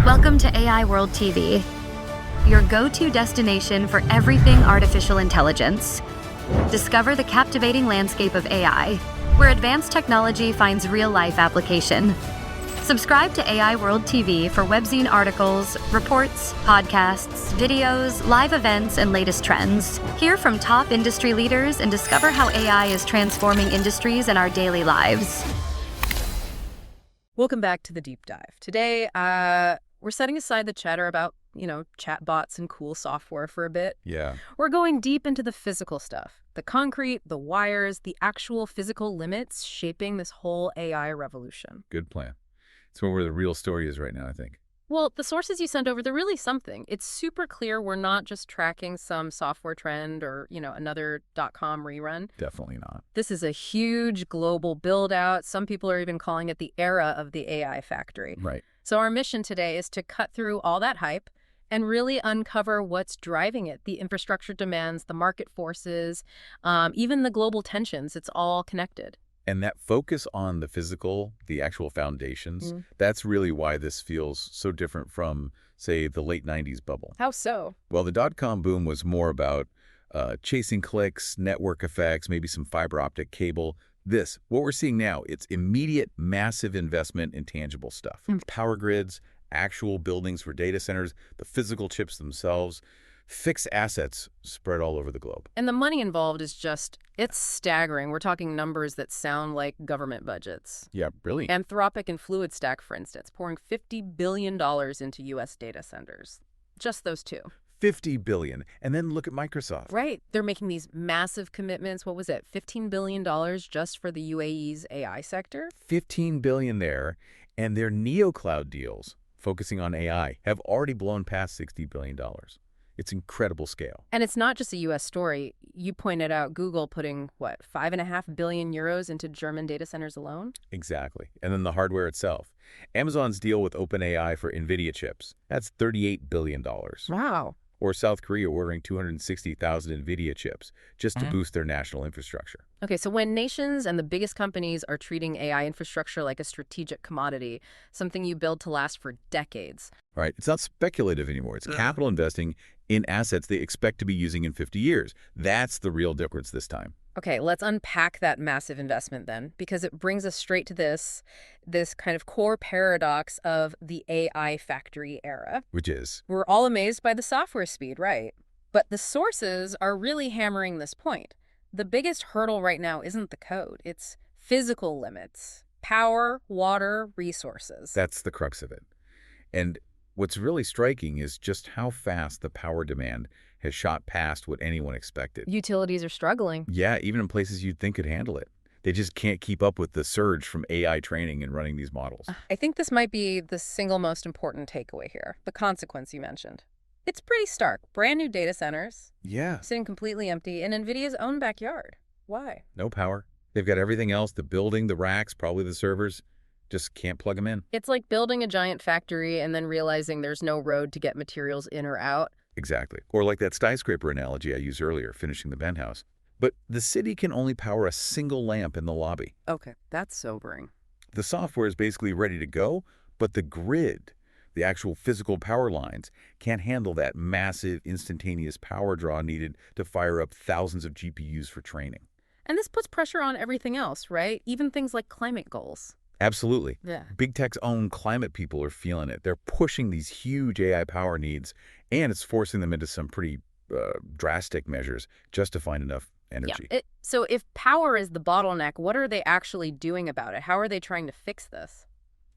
Welcome to AI World TV, your go-to destination for everything artificial intelligence. Discover the captivating landscape of AI, where advanced technology finds real-life application. Subscribe to AI World TV for webzine articles, reports, podcasts, videos, live events, and latest trends. Hear from top industry leaders and discover how AI is transforming industries and our daily lives. Welcome back to the deep dive. Today, we're setting aside the chatter about, chatbots and cool software for a bit. Yeah. We're going deep into the physical stuff, the concrete, the wires, the actual physical limits shaping this whole AI revolution. Good plan. It's where the real story is right now, I think. Well, the sources you sent over, they're really something. It's super clear we're not just tracking some software trend or, another .com rerun. Definitely not. This is a huge global build-out. Some people are even calling it the era of the AI factory. Right. So our mission today is to cut through all that hype and really uncover what's driving it, the infrastructure demands, the market forces, even the global tensions. It's all connected. And that focus on the physical, the actual foundations, that's really why this feels so different from, say, the late 90s bubble. How so? Well, the dot-com boom was more about chasing clicks, network effects, maybe some fiber optic cable. What we're seeing now, it's immediate, massive investment in tangible stuff. Power grids, actual buildings for data centers, the physical chips themselves, fixed assets spread all over the globe. And the money involved is it's staggering. We're talking numbers that sound like government budgets. Yeah, brilliant. Anthropic and FluidStack, for instance, pouring $50 billion into U.S. data centers. Just those two. $50 billion. And then look at Microsoft. Right. They're making these massive commitments. What was it? $15 billion just for the UAE's AI sector? $15 billion there. And their NeoCloud deals, focusing on AI, have already blown past $60 billion. It's incredible scale. And it's not just a U.S. story. You pointed out Google putting, 5.5 billion euros into German data centers alone? Exactly. And then the hardware itself. Amazon's deal with OpenAI for NVIDIA chips, that's $38 billion. Wow. Or South Korea ordering 260,000 NVIDIA chips just to boost their national infrastructure. Okay, so when nations and the biggest companies are treating AI infrastructure like a strategic commodity, something you build to last for decades. Right. It's not speculative anymore. It's capital investing in assets they expect to be using in 50 years. That's the real difference this time. Okay, let's unpack that massive investment then, because it brings us straight to this kind of core paradox of the AI factory era. Which is? We're all amazed by the software speed, right? But the sources are really hammering this point. The biggest hurdle right now isn't the code. It's physical limits. Power, water, resources. That's the crux of it. And what's really striking is just how fast the power demand has shot past what anyone expected. Utilities are struggling. Yeah, even in places you'd think could handle it. They just can't keep up with the surge from AI training and running these models. I think this might be the single most important takeaway here, the consequence you mentioned. It's pretty stark. Brand new data centers. Yeah. Sitting completely empty in NVIDIA's own backyard. Why? No power. They've got everything else, the building, the racks, probably the servers. Just can't plug them in. It's like building a giant factory and then realizing there's no road to get materials in or out. Exactly. Or like that skyscraper analogy I used earlier, finishing the penthouse. But the city can only power a single lamp in the lobby. Okay, that's sobering. The software is basically ready to go, but the grid, the actual physical power lines, can't handle that massive instantaneous power draw needed to fire up thousands of GPUs for training. And this puts pressure on everything else, right? Even things like climate goals. Absolutely. Yeah. Big tech's own climate people are feeling it. They're pushing these huge AI power needs, and it's forcing them into some pretty drastic measures just to find enough energy. Yeah. So if power is the bottleneck, what are they actually doing about it? How are they trying to fix this?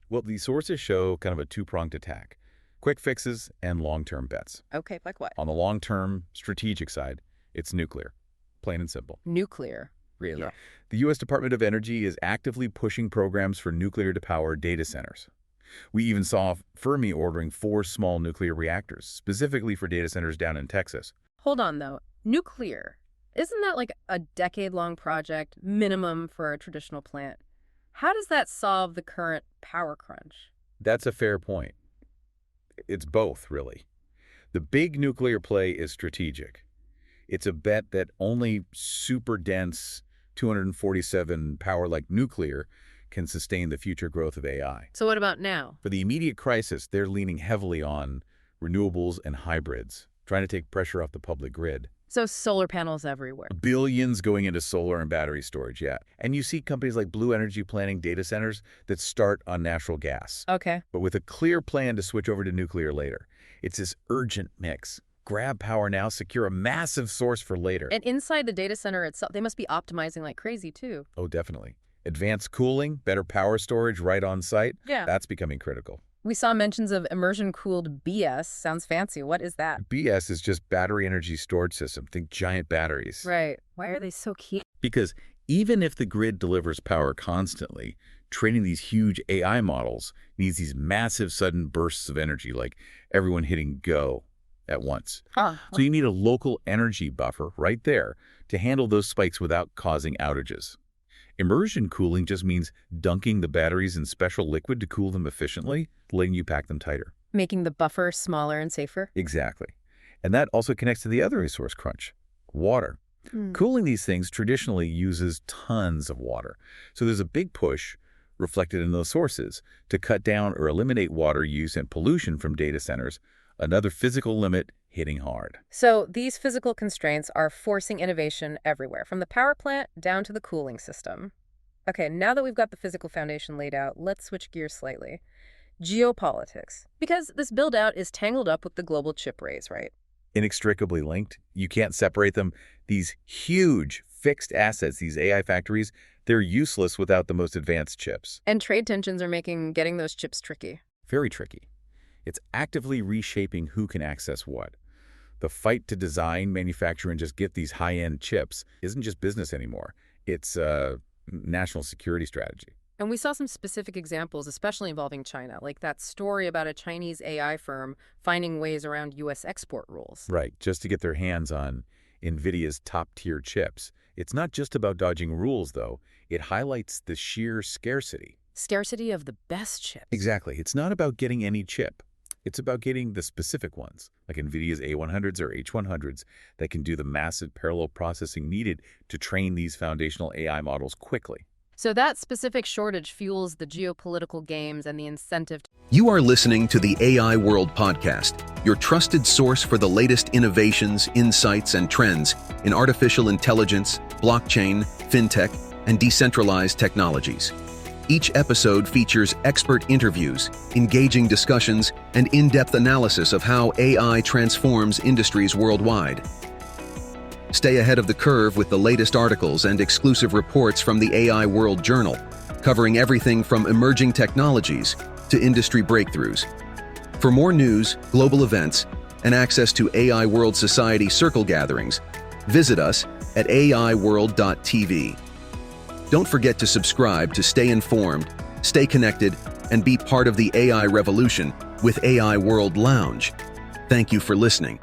Well, these sources show kind of a two-pronged attack. Quick fixes and long-term bets. Okay, like what? On the long-term strategic side, it's nuclear. Plain and simple. Nuclear. Really? Yeah. The U.S. Department of Energy is actively pushing programs for nuclear to power data centers. We even saw Fermi ordering 4 small nuclear reactors, specifically for data centers down in Texas. Hold on, though. Nuclear. Isn't that like a decade-long project, minimum for a traditional plant? How does that solve the current power crunch? That's a fair point. It's both, really. The big nuclear play is strategic. It's a bet that only super dense 247 power like nuclear can sustain the future growth of AI. So what about now? For the immediate crisis, they're leaning heavily on renewables and hybrids, trying to take pressure off the public grid. So solar panels everywhere. Billions going into solar and battery storage, yeah. And you see companies like Blue Energy planning data centers that start on natural gas, Okay. but with a clear plan to switch over to nuclear later. It's this urgent mix. Grab power now, secure a massive source for later. And inside the data center itself, they must be optimizing like crazy too. Oh, definitely. Advanced cooling, better power storage right on site. Yeah. That's becoming critical. We saw mentions of immersion-cooled BS. Sounds fancy. What is that? BS is just battery energy storage system. Think giant batteries. Right. Why are they so key? Because even if the grid delivers power constantly, training these huge AI models needs these massive sudden bursts of energy, like everyone hitting go at once. So you need a local energy buffer right there to handle those spikes without causing outages. Immersion cooling just means dunking the batteries in special liquid to cool them efficiently, letting you pack them tighter. Making the buffer smaller and safer? Exactly. And that also connects to the other resource crunch, water. Cooling these things traditionally uses tons of water. So there's a big push reflected in those sources to cut down or eliminate water use and pollution from data centers, another physical limit hitting hard. So these physical constraints are forcing innovation everywhere, from the power plant down to the cooling system. Okay, now that we've got the physical foundation laid out, let's switch gears slightly. Geopolitics. Because this build-out is tangled up with the global chip race, right? Inextricably linked. You can't separate them. These huge fixed assets, these AI factories, they're useless without the most advanced chips. And trade tensions are making getting those chips tricky. Very tricky. It's actively reshaping who can access what. The fight to design, manufacture, and just get these high-end chips isn't just business anymore. It's a national security strategy. And we saw some specific examples, especially involving China, like that story about a Chinese AI firm finding ways around U.S. export rules. Right, just to get their hands on NVIDIA's top-tier chips. It's not just about dodging rules, though. It highlights the sheer scarcity. Scarcity of the best chips. Exactly. It's not about getting any chip. It's about getting the specific ones, like NVIDIA's A100s or H100s, that can do the massive parallel processing needed to train these foundational AI models quickly. So that specific shortage fuels the geopolitical games and the incentive. You are listening to the AI World Podcast, your trusted source for the latest innovations, insights, and trends in artificial intelligence, blockchain, fintech, and decentralized technologies. Each episode features expert interviews, engaging discussions, and in-depth analysis of how AI transforms industries worldwide. Stay ahead of the curve with the latest articles and exclusive reports from the AI World Journal, covering everything from emerging technologies to industry breakthroughs. For more news, global events, and access to AI World Society circle gatherings, visit us at aiworld.tv. Don't forget to subscribe to stay informed, stay connected, and be part of the AI revolution with AI World Lounge. Thank you for listening.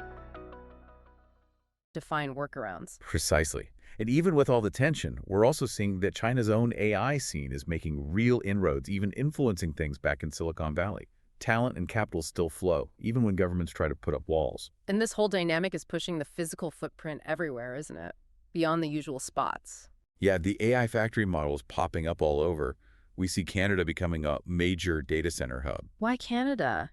To find workarounds. Precisely. And even with all the tension, we're also seeing that China's own AI scene is making real inroads, even influencing things back in Silicon Valley. Talent and capital still flow, even when governments try to put up walls. And this whole dynamic is pushing the physical footprint everywhere, isn't it? Beyond the usual spots. Yeah, the AI factory models popping up all over. We see Canada becoming a major data center hub. Why Canada?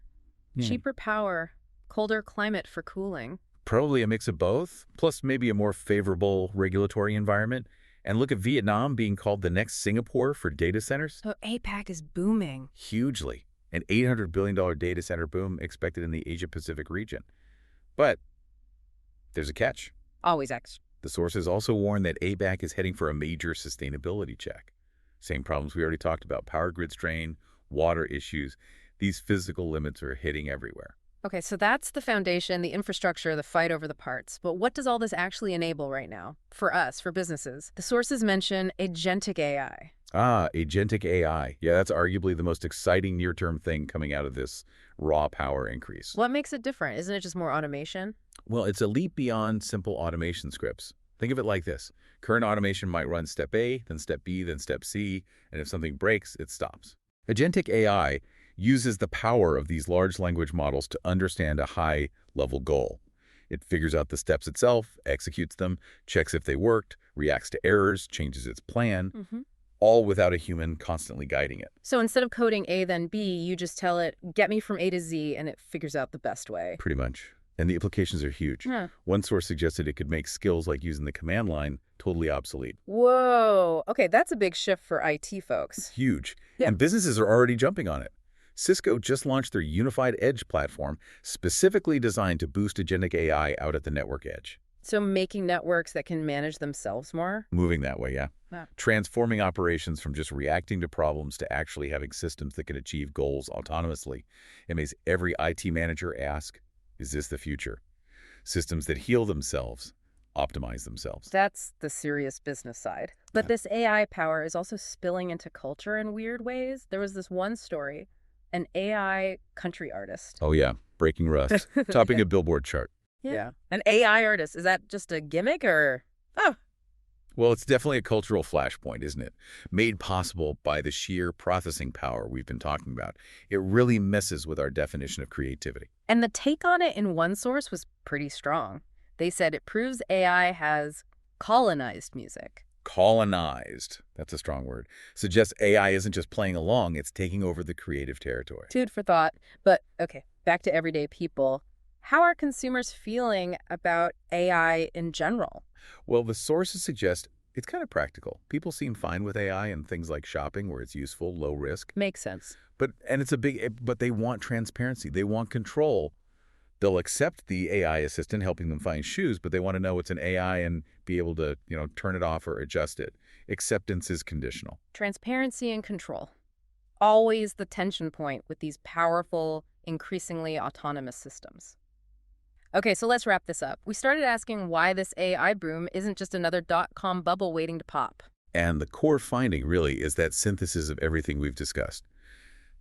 Cheaper power, colder climate for cooling. Probably a mix of both, plus maybe a more favorable regulatory environment. And look at Vietnam being called the next Singapore for data centers. So APAC is booming. Hugely. An $800 billion data center boom expected in the Asia-Pacific region. But there's a catch. Always X. The sources also warn that APAC is heading for a major sustainability check. Same problems we already talked about: power grid strain, water issues. These physical limits are hitting everywhere. Okay, so that's the foundation, the infrastructure, the fight over the parts. But what does all this actually enable right now? For us, for businesses. The sources mention agentic AI. Agentic AI. Yeah, that's arguably the most exciting near-term thing coming out of this raw power increase. What makes it different? Isn't it just more automation? Well, it's a leap beyond simple automation scripts. Think of it like this. Current automation might run step A, then step B, then step C, and if something breaks, it stops. Agentic AI uses the power of these large language models to understand a high-level goal. It figures out the steps itself, executes them, checks if they worked, reacts to errors, changes its plan, all without a human constantly guiding it. So instead of coding A then B, you just tell it, get me from A to Z, and it figures out the best way. Pretty much. And the implications are huge. Huh. One source suggested it could make skills like using the command line totally obsolete. Whoa. Okay, that's a big shift for IT folks. Huge. Yeah. And businesses are already jumping on it. Cisco just launched their Unified Edge platform specifically designed to boost agentic AI out at the network edge. So making networks that can manage themselves more? Moving that way, yeah. Yeah. Transforming operations from just reacting to problems to actually having systems that can achieve goals autonomously. It makes every IT manager ask, is this the future? Systems that heal themselves, optimize themselves. That's the serious business side. But Yeah. this AI power is also spilling into culture in weird ways. There was this one story, an AI country artist. Oh yeah, breaking rust, topping a Billboard chart. Yeah. An AI artist. Is that just a gimmick or? Oh, Well, it's definitely a cultural flashpoint, isn't it? Made possible by the sheer processing power we've been talking about. It really messes with our definition of creativity. and the take on it in one source was pretty strong. They said it proves AI has colonized music. Colonized, that's a strong word, suggests AI isn't just playing along, it's taking over the creative territory. Food for thought. But okay, back to everyday people. How are consumers feeling about AI in general? Well, the sources suggest it's kind of practical. People seem fine with AI and things like shopping where it's useful, low risk. Makes sense. But they want transparency. They want control. They'll accept the AI assistant helping them find shoes, but they want to know it's an AI and be able to, turn it off or adjust it. Acceptance is conditional. Transparency and control. Always the tension point with these powerful, increasingly autonomous systems. Okay, so let's wrap this up. We started asking why this AI boom isn't just another dot-com bubble waiting to pop. And the core finding really is that synthesis of everything we've discussed.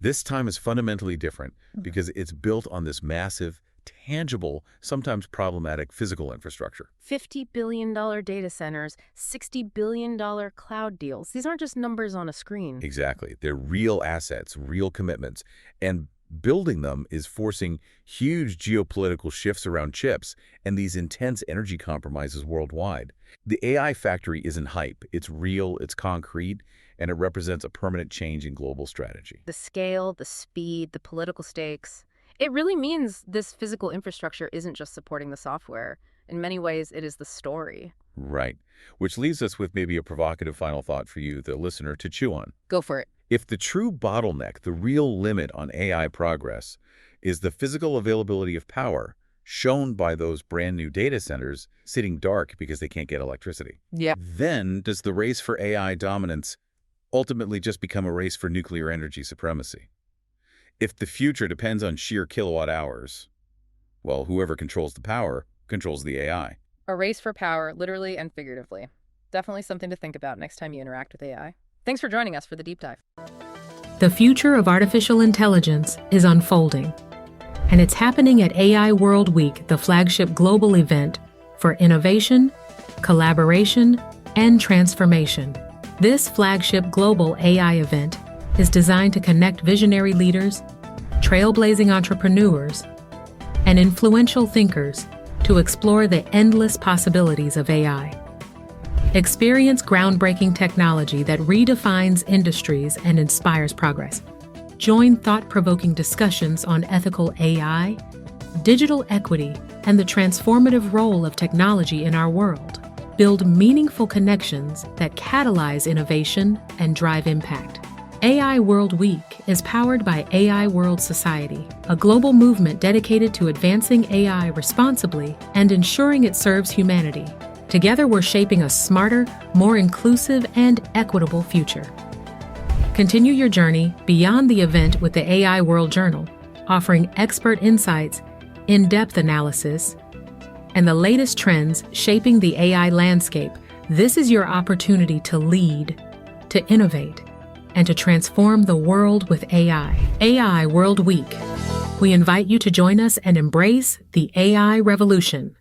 This time is fundamentally different because it's built on this massive, tangible, sometimes problematic physical infrastructure. $50 billion data centers, $60 billion cloud deals. These aren't just numbers on a screen. Exactly. They're real assets, real commitments. And building them is forcing huge geopolitical shifts around chips and these intense energy compromises worldwide. The AI factory isn't hype. It's real, it's concrete, and it represents a permanent change in global strategy. The scale, the speed, the political stakes. It really means this physical infrastructure isn't just supporting the software. In many ways, it is the story. Right. Which leaves us with maybe a provocative final thought for you, the listener, to chew on. Go for it. If the true bottleneck, the real limit on AI progress, is the physical availability of power shown by those brand new data centers sitting dark because they can't get electricity, Yeah. then does the race for AI dominance ultimately just become a race for nuclear energy supremacy? If the future depends on sheer kilowatt hours, well, whoever controls the power controls the AI. A race for power, literally and figuratively. Definitely something to think about next time you interact with AI. Thanks for joining us for the deep dive. The future of artificial intelligence is unfolding, and it's happening at AI World Week, the flagship global event for innovation, collaboration, and transformation. This flagship global AI event is designed to connect visionary leaders, trailblazing entrepreneurs, and influential thinkers to explore the endless possibilities of AI. Experience groundbreaking technology that redefines industries and inspires progress. Join thought-provoking discussions on ethical AI, digital equity, and the transformative role of technology in our world. Build meaningful connections that catalyze innovation and drive impact. AI World Week is powered by AI World Society, a global movement dedicated to advancing AI responsibly and ensuring it serves humanity. Together, we're shaping a smarter, more inclusive, and equitable future. Continue your journey beyond the event with the AI World Journal, offering expert insights, in-depth analysis, and the latest trends shaping the AI landscape. This is your opportunity to lead, to innovate, and to transform the world with AI. AI World Week. We invite you to join us and embrace the AI revolution.